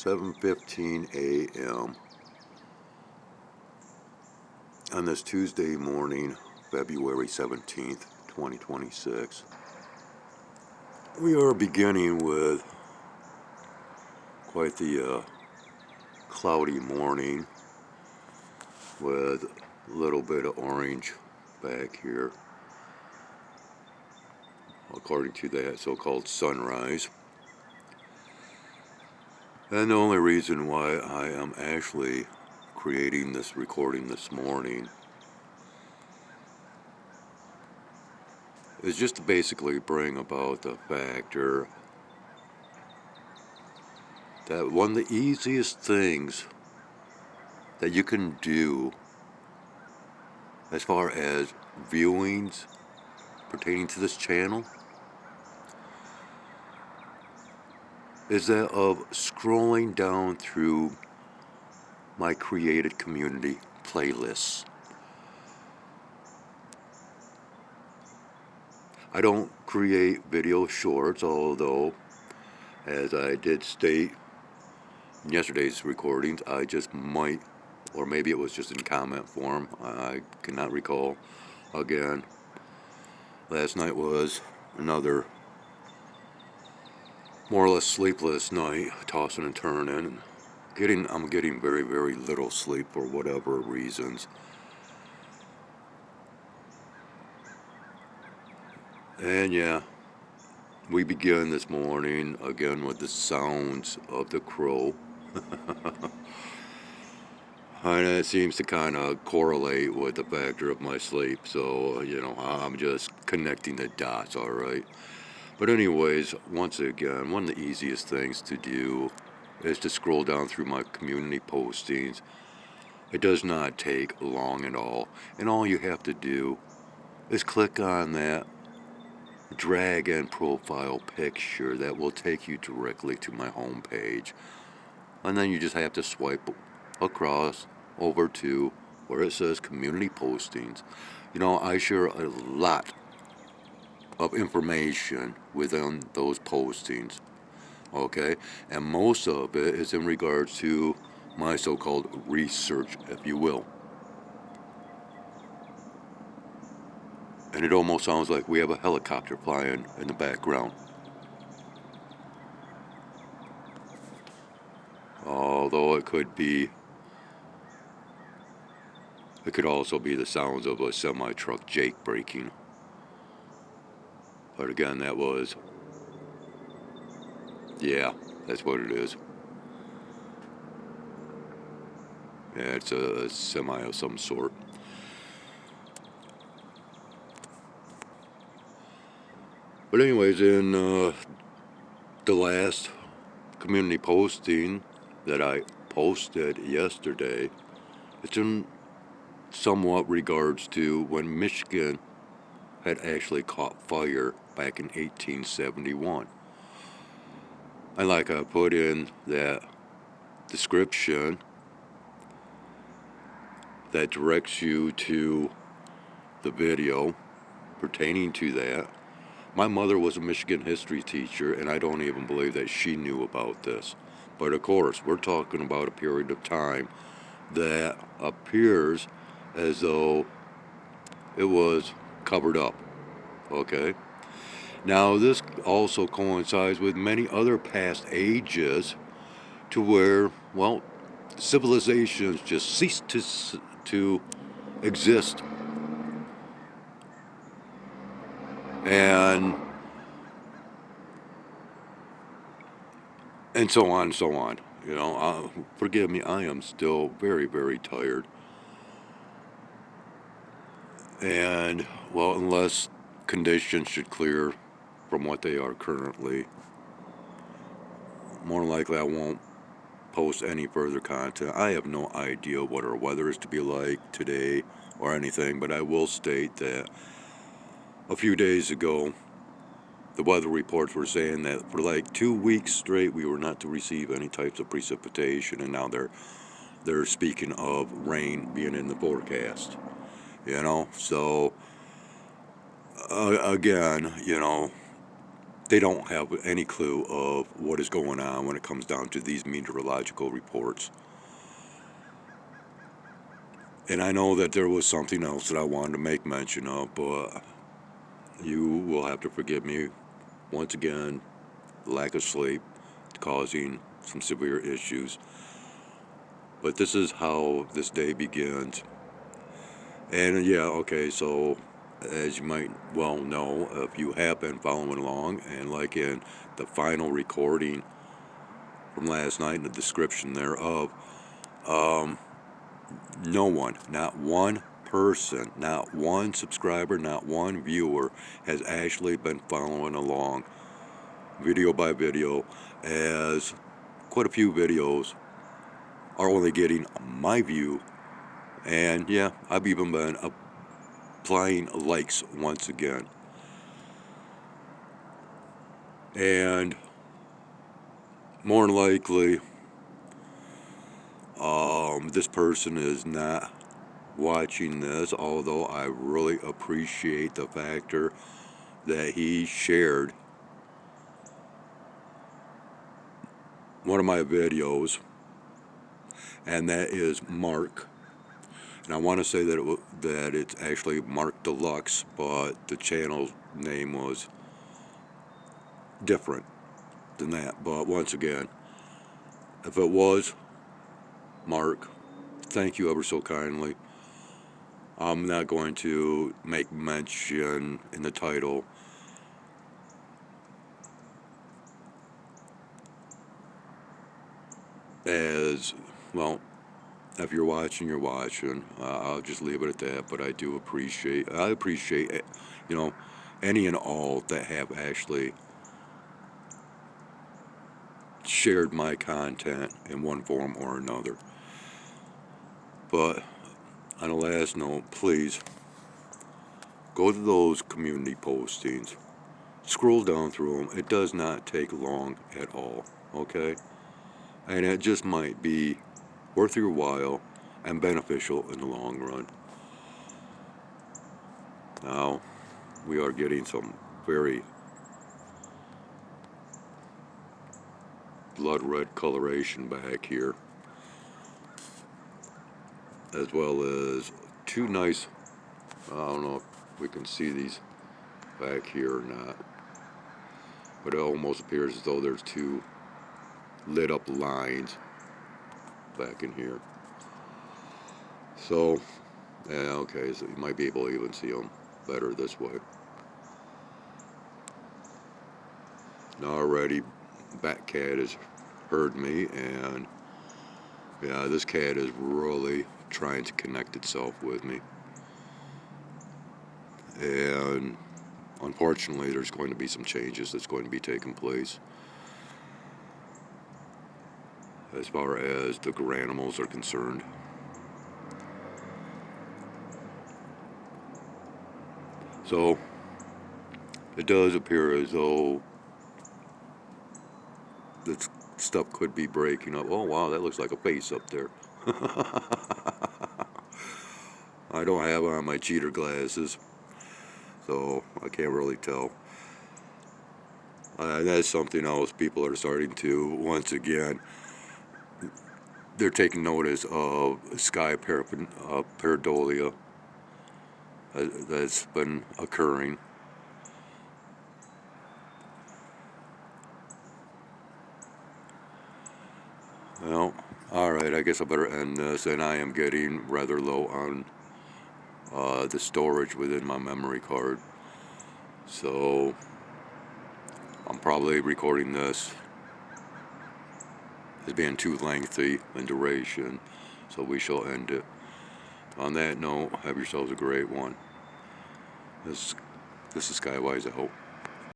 7:15 a.m. on this Tuesday morning, February 17th, 2026. We are beginning with quite the cloudy morning with a little bit of orange back here, according to that so-called sunrise. And the only reason why I am actually creating this recording this morning is just to basically bring about the factor that one of the easiest things that you can do as far as viewings pertaining to this channel is that of scrolling down through my created community playlists. I don't create video shorts, although, as I did state in yesterday's recordings, I just might, or maybe it was just in comment form, I cannot recall. Again, last night was another more or less sleepless night, tossing and turning, and I'm getting very, very little sleep for whatever reasons. And yeah, we begin this morning again with the sounds of the crow. And it seems to kind of correlate with the factor of my sleep, so, I'm just connecting the dots, alright? But anyways, once again, one of the easiest things to do is to scroll down through my community postings. It does not take long at all, and all you have to do is click on that drag and profile picture that will take you directly to my home page, and then you just have to swipe across over to where it says community postings. I share a lot of information within those postings, okay, and most of it is in regards to my so-called research, if you will. And it almost sounds like we have a helicopter flying in the background, although it could also be the sounds of a semi-truck jake braking. But again, that's what it is. Yeah, it's a semi of some sort. But anyways, in the last community posting that I posted yesterday, it's in somewhat regards to when Michigan had actually caught fire back in 1871. And like I put in that description that directs you to the video pertaining to that, my mother was a Michigan history teacher, and I don't even believe that she knew about this. But of course, we're talking about a period of time that appears as though it was covered up, okay? Now, this also coincides with many other past ages to where, civilizations just ceased to exist. And so on and so on. Forgive me, I am still very, very tired. And, unless conditions should clear from what they are currently, more than likely I won't post any further content. I have no idea what our weather is to be like today or anything, but I will state that a few days ago, the weather reports were saying that for like 2 weeks straight we were not to receive any types of precipitation, and now they're speaking of rain being in the forecast. So again, they don't have any clue of what is going on when it comes down to these meteorological reports. And I know that there was something else that I wanted to make mention of, but you will have to forgive me once again. Lack of sleep causing some severe issues. But this is how this day begins. And yeah, okay, so as you might well know, if you have been following along, and like in the final recording from last night in the description thereof, no one, not one person, not one subscriber, not one viewer has actually been following along video by video, as quite a few videos are only getting my view. And yeah, I've even been applying likes once again. And more than likely, this person is not watching this, although I really appreciate the factor that he shared one of my videos, and that is Marc. And I want to say that that it's actually Marc Deluxe, but the channel name was different than that. But once again, if it was Marc, thank you ever so kindly. I'm not going to make mention in the title as, well, if you're watching, you're watching. I'll just leave it at that. But I appreciate, any and all that have actually shared my content in one form or another. But on a last note, please go to those community postings. Scroll down through them. It does not take long at all, okay? And it just might be worth your while and beneficial in the long run. Now, we are getting some very blood red coloration back here, as well as two nice, I don't know if we can see these back here or not, but it almost appears as though there's two lit up lines back in here. So, yeah, okay, so you might be able to even see them better this way. Now already, Bat Cat has heard me, and yeah, this cat is really trying to connect itself with me. And unfortunately, there's going to be some changes that's going to be taking place as far as the granimals are concerned. So it does appear as though this stuff could be breaking up. Oh wow, that looks like a face up there. I don't have on my cheater glasses, so I can't really tell. That's something else people are starting to, once again, they're taking notice of sky pareidolia that's been occurring. Well, alright, I guess I better end this, and I am getting rather low on the storage within my memory card. So I'm probably recording this as being too lengthy in duration, so we shall end it. On that note, have yourselves a great one. This is Skywise, I hope.